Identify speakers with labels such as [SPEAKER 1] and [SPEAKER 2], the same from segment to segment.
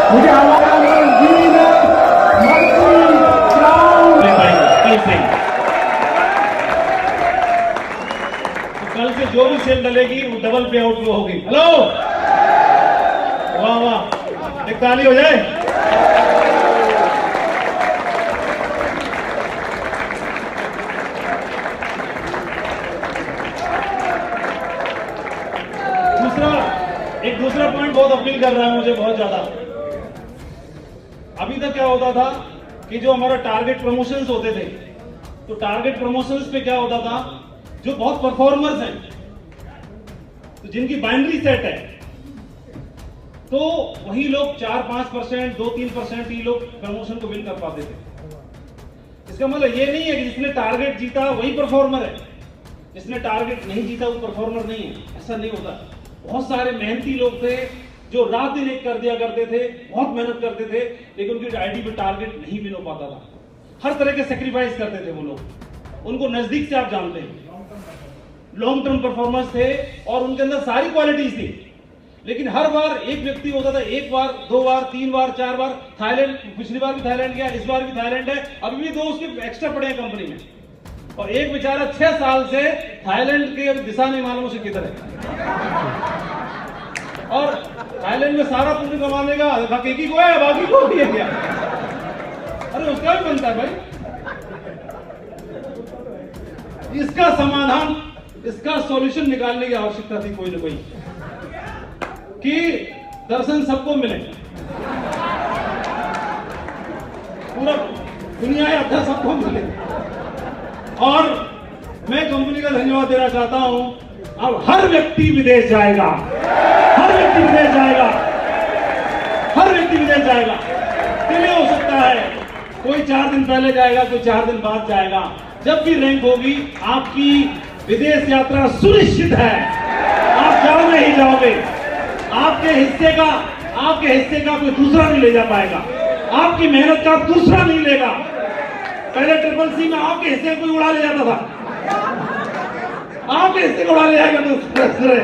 [SPEAKER 1] मुझे हमारा
[SPEAKER 2] कल से जो भी सेल डलेगी वो डबल पे आउट वो होगी। हेलो, वाह वाह, एक ताली हो जाए। दूसरा पॉइंट बहुत अपील कर रहा है मुझे बहुत ज्यादा। अभी तक क्या होता था कि जो हमारा टारगेट प्रमोशंस होते थे, तो टारगेट प्रमोशंस पे क्या होता था, जो बहुत परफॉर्मर्स हैं, तो जिनकी बाइनरी सेट है, तो वही लोग 4-5%, 2-3% ही लोग प्रमोशन को विन कर पाते थे। इसका मतलब ये नहीं है कि जिसने टारगेट जीता वही परफॉर्मर है, जिसने टारगेट नहीं जीता वो परफॉर्मर नहीं है। ऐसा नहीं होता। बहुत सारे मेहनती लोग थे जो रात दिन एक कर दिया करते थे, बहुत मेहनत करते थे, लेकिन उनकी आईडी पे टारगेट नहीं विन हो पाता था। हर तरह के सेक्रीफाइस करते थे वो लोग, उनको नजदीक से आप जानते हैं, लॉन्ग टर्म परफॉर्मेंस थे और उनके अंदर सारी क्वालिटीज थी। लेकिन हर बार एक व्यक्ति होता था, एक बार, 2 बार, 3 बार, 4 बार, थाईलैंड, पिछली बार भी थाईलैंड गया, इस बार भी थाईलैंड है, अभी भी 2 उसके एक्स्ट्रा पड़े हैं कंपनी में, और एक बेचारा 6 साल से थाईलैंड के दिशा नहीं मालूम से किधर है, और थाईलैंड में सारा पुण्य कमाने का हकीकी को है, बाकी को भी है क्या? अरे उसका भी बनता है भाई। इसका समाधान, इसका सॉल्यूशन निकालने की आवश्यकता थी कोई ना कोई, कि दर्शन सबको मिले, पूरा दुनिया या अध्यक्ष सबको मिले। और मैं कंपनी का धन्यवाद देना चाहता हूं। अब हर व्यक्ति विदेश जाएगा, हर व्यक्ति विदेश जाएगा, हर व्यक्ति विदेश जाएगा। डिले हो सकता है, कोई 4 दिन पहले जाएगा, कोई 4 दिन बाद जाएगा। जब भी रैंक होगी आपकी विदेश यात्रा सुनिश्चित है, आप जाओगे ही जाओगे। आपके हिस्से का कोई दूसरा नहीं ले जा पाएगा, आपकी मेहनत का दूसरा नहीं लेगा। पहले CCC में आपके हिस्से कोई उड़ा ले जाता था, आपके हिस्से को उड़ा ले जाएगा दूसरे।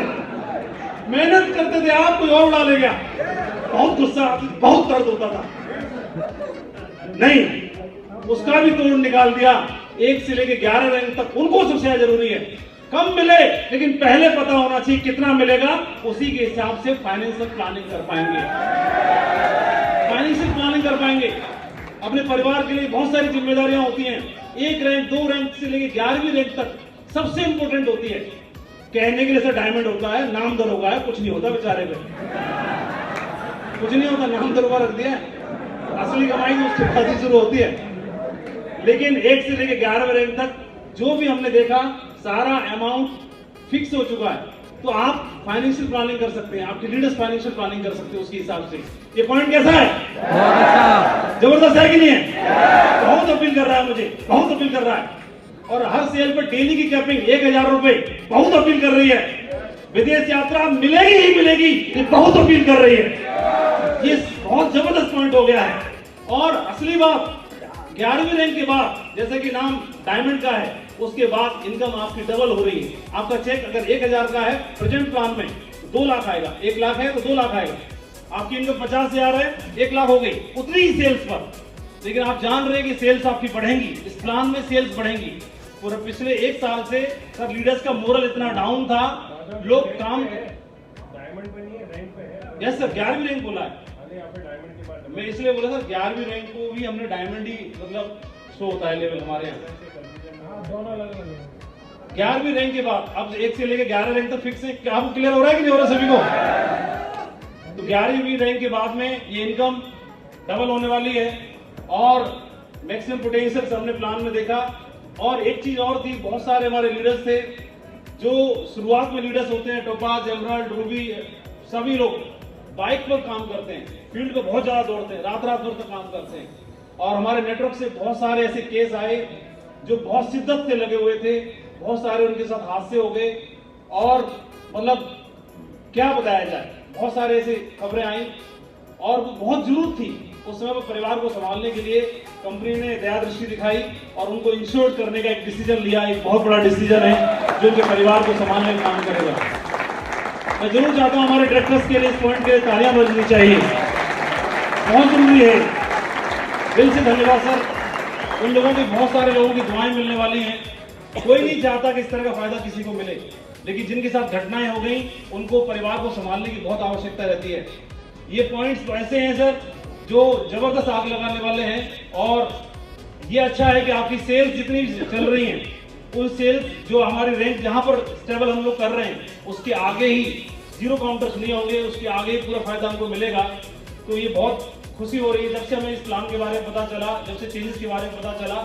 [SPEAKER 2] मेहनत करते थे आप, कोई और उड़ा ले गया, बहुत गुस्सा, बहुत दर्द होता था। नहीं, उसका भी तोड़ निकाल दिया। 1 से लेकर 11 रैंक तक उनको सबसे जरूरी है। कम मिले लेकिन पहले पता होना चाहिए कितना मिलेगा, उसी के हिसाब से फाइनेंशियल प्लानिंग कर पाएंगे, फाइनेंशियल प्लानिंग कर पाएंगे। अपने परिवार के लिए बहुत सारी जिम्मेदारियां होती हैं। 1 रैंक 2 रैंक से लेकर 11वीं रैंक तक सबसे इंपॉर्टेंट होती है। कहने के लिए सर डायमंड होता है, नाम दरोगा है, कुछ नहीं होता बेचारे पे, कुछ नहीं होता, नाम दरोगा रख दिया, असली कमाई तो उसके बाद ही शुरू होती है। लेकिन 1 से लेकर 11वें रैंक तक जो भी हमने देखा, सारा अमाउंट फिक्स हो चुका है। तो आप फाइनेंशियल प्लानिंग कर सकते हैं, आपके लीडर्स फाइनेंशियल प्लानिंग कर सकते हैं उसके हिसाब से। ये पॉइंट कैसा है?
[SPEAKER 3] बहुत अच्छा,
[SPEAKER 2] जबरदस्त है कि नहीं है? बहुत अपील कर रहा है मुझे, बहुत अपील कर रहा है। और हर सेल पर डेली की कैपिंग 1000 रुपए, बहुत अपील कर रही है। विदेश यात्रा मिलेगी ही मिलेगी, ये बहुत अपील कर रही है। ये बहुत जबरदस्त पॉइंट हो गया है। और असली बात, 11वीं रैंक के बाद, जैसे कि नाम डायमंड का है, उसके बाद इनकम आपकी डबल हो रही है। आपका चेक अगर 1000 का है प्रेजेंट प्लान में, 2 लाख आएगा। 1 लाख है तो 2 लाख आएगा। आपकी इनकम 50,000 है, 1 लाख हो गई, उतनी ही सेल्स पर। लेकिन आप जान रहे हैं कि सेल्स आपकी बढ़ेंगी, इस प्लान में सेल्स बढ़ेंगी। पूरे पिछले 1 साल से सर लीडर्स का मोरल इतना डाउन था, लोग काम,
[SPEAKER 1] डायमंड पे नहीं है, रैंक पे है।
[SPEAKER 2] यस सर, 11वीं रैंक बोला है।
[SPEAKER 1] डायमंड के बाद
[SPEAKER 2] मैं इसलिए बोला सर 11वीं रैंक को भी हमने डायमंड ही मतलब शो होता है लेवल हमारे यहाँ।
[SPEAKER 1] दोनों अलग अलग है।
[SPEAKER 2] 11वीं रैंक के बाद अब 1 से लेकर 11 रैंक तक फिक्स है। क्या आपको क्लियर हो रहा है कि नहीं हो रहा सभी को? तो 11वीं रैंक के बाद में ये इनकम डबल होने वाली है और मैक्सिमम पोटेंशियल हमने प्लान में देखा। और एक चीज और थी, बहुत सारे हमारे लीडर्स थे जो शुरुआत में लीडर्स होते हैं, टोपाज, एमराल्ड, रूबी, सभी लोग बाइक पर काम करते हैं, फील्ड पर बहुत ज्यादा दौड़ते हैं, रात रात भर तक काम करते हैं। और हमारे नेटवर्क से बहुत सारे ऐसे केस आए जो बहुत शिद्दत से लगे हुए थे, बहुत सारे उनके साथ हादसे हो गए और मतलब क्या बताया जाए, बहुत सारे ऐसे खबरें आई और वो बहुत जरूरत थी उस समय पर परिवार को संभालने के लिए। कंपनी ने दया दृष्टि दिखाई और उनको इंश्योर करने का एक डिसीजन लिया। एक बहुत बड़ा डिसीजन है जो उनके परिवार को संभालने का काम करेगा। मैं जरूर चाहता हूं हमारे डायरेक्टर्स के लिए इस पॉइंट के लिए तालियां बजनी चाहिए। बहुत जरूरी है। दिल से धन्यवाद सर। उन लोगों की, बहुत सारे लोगों की दुआएं मिलने वाली हैं। कोई नहीं चाहता कि इस तरह का फायदा किसी को मिले, लेकिन जिनके साथ घटनाएं हो गई उनको, परिवार को संभालने की बहुत आवश्यकता रहती है। ये पॉइंट्स ऐसे हैं सर जो जबरदस्त आग लगाने वाले हैं। और ये अच्छा है कि आपकी सेल्स जितनी चल रही हैं, उन सेल्स जो हमारे रेंज जहां पर स्टेबल हम लोग कर रहे हैं, उसके आगे ही जीरो काउंटर्स नहीं होंगे, उसके आगे ही पूरा फायदा हमको मिलेगा। तो ये बहुत खुशी हो रही है। जब से हमें इस प्लान के बारे में पता चला, जब से चेंजेस के बारे में पता चला,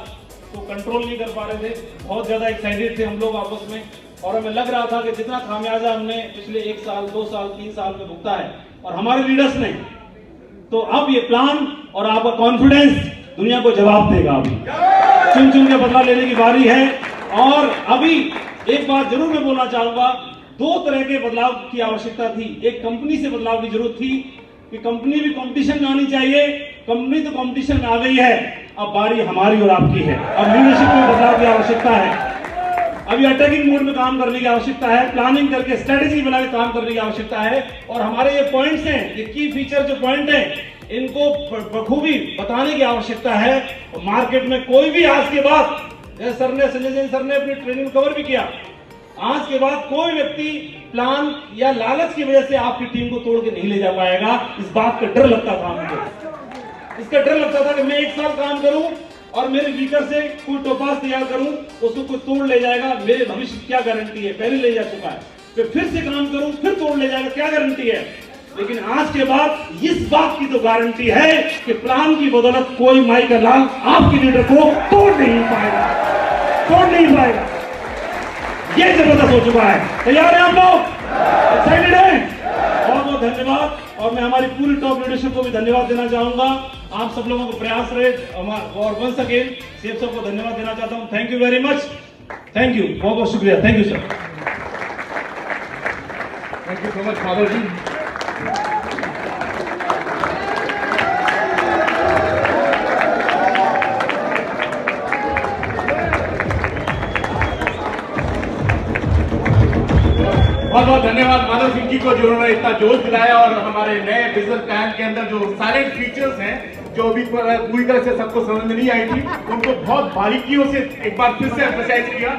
[SPEAKER 2] तो कंट्रोल नहीं कर पा रहे थे, बहुत ज्यादा एक्साइटेड थे हम लोग आपस में। और हमें लग रहा था कि जितना खामियाजा हमने पिछले 1 साल 2 साल 3 साल में भुगता है, और हमारे लीडर्स ने, तो अब ये प्लान और आपका कॉन्फिडेंस दुनिया को जवाब देगा। अभी चुन चुन के बदला लेने की बारी है। और अभी एक बात जरूर मैं बोलना चाहूंगा, 2 तरह के बदलाव की आवश्यकता थी। एक, कंपनी से बदलाव की जरूरत थी कि कंपनी भी कंपटीशन में आनी चाहिए। कंपनी तो कंपटीशन में आ गई है, अब बारी हमारी और आपकी है। अब लीडरशिप में बदलाव की आवश्यकता है। अभी अटैकिंग मोड में काम करने की आवश्यकता है, प्लानिंग करके स्ट्रेटेजी बना के काम करने की आवश्यकता है। और हमारे ये पॉइंट्स हैं, ये की फीचर जो पॉइंट हैं, इनको बखूबी बताने की आवश्यकता है। मार्केट में कोई भी आज के बाद, सर ने, संजय जैन सर ने अपनी ट्रेनिंग कवर भी किया, आज के बाद कोई व्यक्ति प्लान या लालच की वजह से आपकी टीम को तोड़ के नहीं ले जा पाएगा। इस बात का डर लगता था मुझे, इसका डर लगता था कि मैं 1 साल काम करूं और मेरे लीकर से कोई टोपास तैयार करूं, उसको कोई तोड़ ले जाएगा, मेरे भविष्य की क्या गारंटी है? पहले ले जा चुका है, फिर से काम करूं, फिर तोड़ ले जाएगा, क्या गारंटी है? लेकिन आज के बाद इस बात की तो गारंटी है कि प्लान की बदौलत कोई माई का लाल आपके लीडर को तोड़ नहीं पाएगा, तोड़ नहीं पाएगा। ये जबरदस्त हो चुका है। तैयार हैं आप लोग? एक्साइटेड हैं? बहुत बहुत धन्यवाद। और मैं हमारी पूरी टॉप लीडरशिप को भी धन्यवाद देना चाहूंगा। आप सब लोगों को प्रयास रहे, और वंस अगेन सेफ सबको धन्यवाद देना चाहता हूं। Thank you very much. Thank you, बहुत बहुत शुक्रिया। Thank you sir.
[SPEAKER 4] Thank you so much Madhav ji. बहुत बहुत धन्यवाद माधव सिंह जी को, जिन्होंने इतना जोश दिलाया और हमारे नए बिजनेस प्लान के अंदर जो साइलेंट फीचर्स हैं, जो अभी पूरी तरह से सबको समझ में नहीं आई थी, उनको बहुत बारीकियों से एक बार फिर से एम्फसाइज किया।